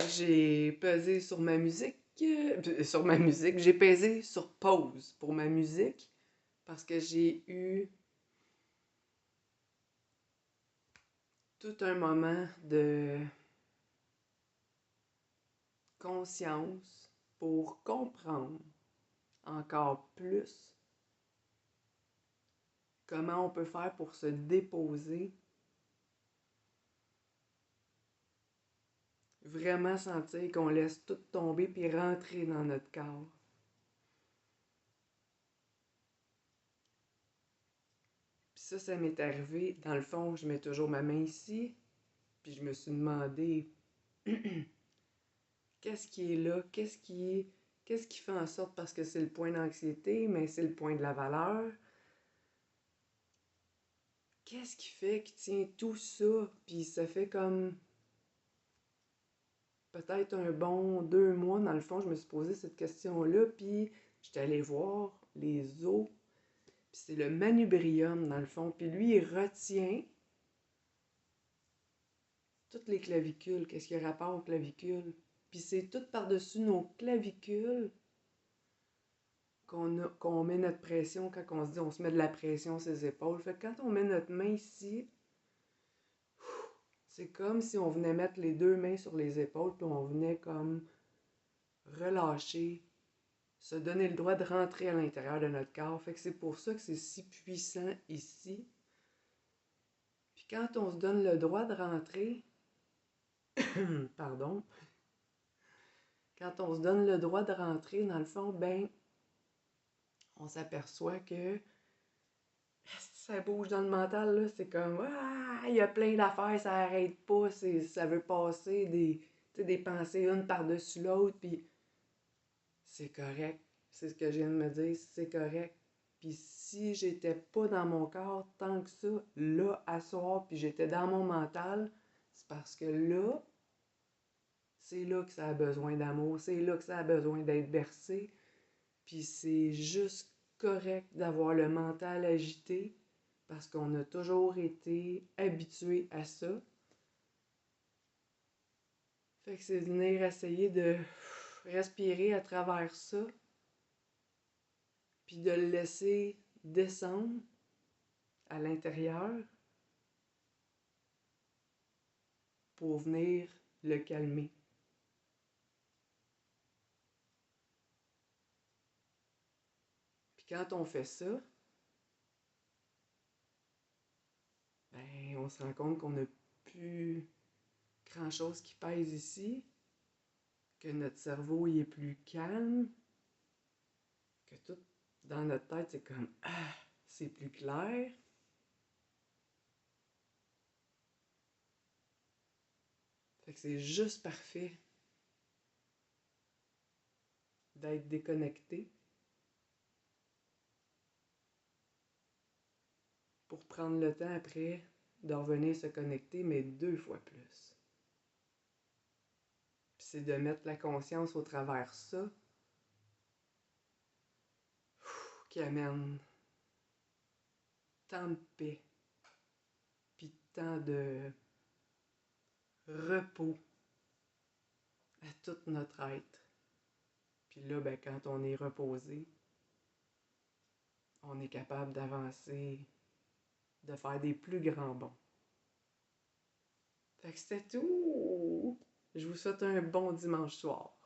J'ai pesé sur ma musique. J'ai pesé sur pause pour ma musique parce que j'ai eu tout un moment de conscience pour comprendre encore plus comment on peut faire pour se déposer, vraiment sentir qu'on laisse tout tomber puis rentrer dans notre corps. Puis ça m'est arrivé. Dans le fond, je mets toujours ma main ici, puis je me suis demandé qu'est-ce qui est là, qu'est-ce qui fait en sorte, parce que c'est le point d'anxiété, mais c'est le point de la valeur. Qu'est-ce qui fait qui tient tout ça? Puis ça fait comme peut-être un bon 2 mois, dans le fond, je me suis posé cette question-là, puis j'étais allée voir les os, puis c'est le manubrium, dans le fond, puis lui, il retient toutes les clavicules, qu'est-ce qui a rapport aux clavicules. Puis c'est tout par-dessus nos clavicules qu'on met notre pression quand on se dit on se met de la pression sur les épaules. Fait que quand on met notre main ici, c'est comme si on venait mettre les deux mains sur les épaules puis on venait comme relâcher, se donner le droit de rentrer à l'intérieur de notre corps. Fait que c'est pour ça que c'est si puissant ici. Puis quand on se donne le droit de rentrer, pardon, quand on se donne le droit de rentrer, dans le fond, ben, on s'aperçoit que ça bouge dans le mental, là, c'est comme ah, il y a plein d'affaires, ça arrête pas, ça veut passer des pensées une par-dessus l'autre, puis c'est correct. C'est ce que je viens de me dire, c'est correct. Puis si j'étais pas dans mon corps tant que ça, là, à soir, puis j'étais dans mon mental, c'est parce que là, c'est là que ça a besoin d'amour, c'est là que ça a besoin d'être bercé, puis c'est juste correct d'avoir le mental agité parce qu'on a toujours été habitué à ça. Fait que c'est venir essayer de respirer à travers ça, puis de le laisser descendre à l'intérieur pour venir le calmer. Puis quand on fait ça, ben on se rend compte qu'on n'a plus grand-chose qui pèse ici, que notre cerveau il est plus calme, que tout dans notre tête c'est comme ah, c'est plus clair. Fait que c'est juste parfait d'être déconnecté pour prendre le temps après de revenir se connecter, mais 2 fois plus. Puis c'est de mettre la conscience au travers ça qui amène tant de paix, puis tant de repos à tout notre être. Puis là, ben, quand on est reposé, on est capable d'avancer, de faire des plus grands bonds. Fait que c'était tout! Je vous souhaite un bon dimanche soir.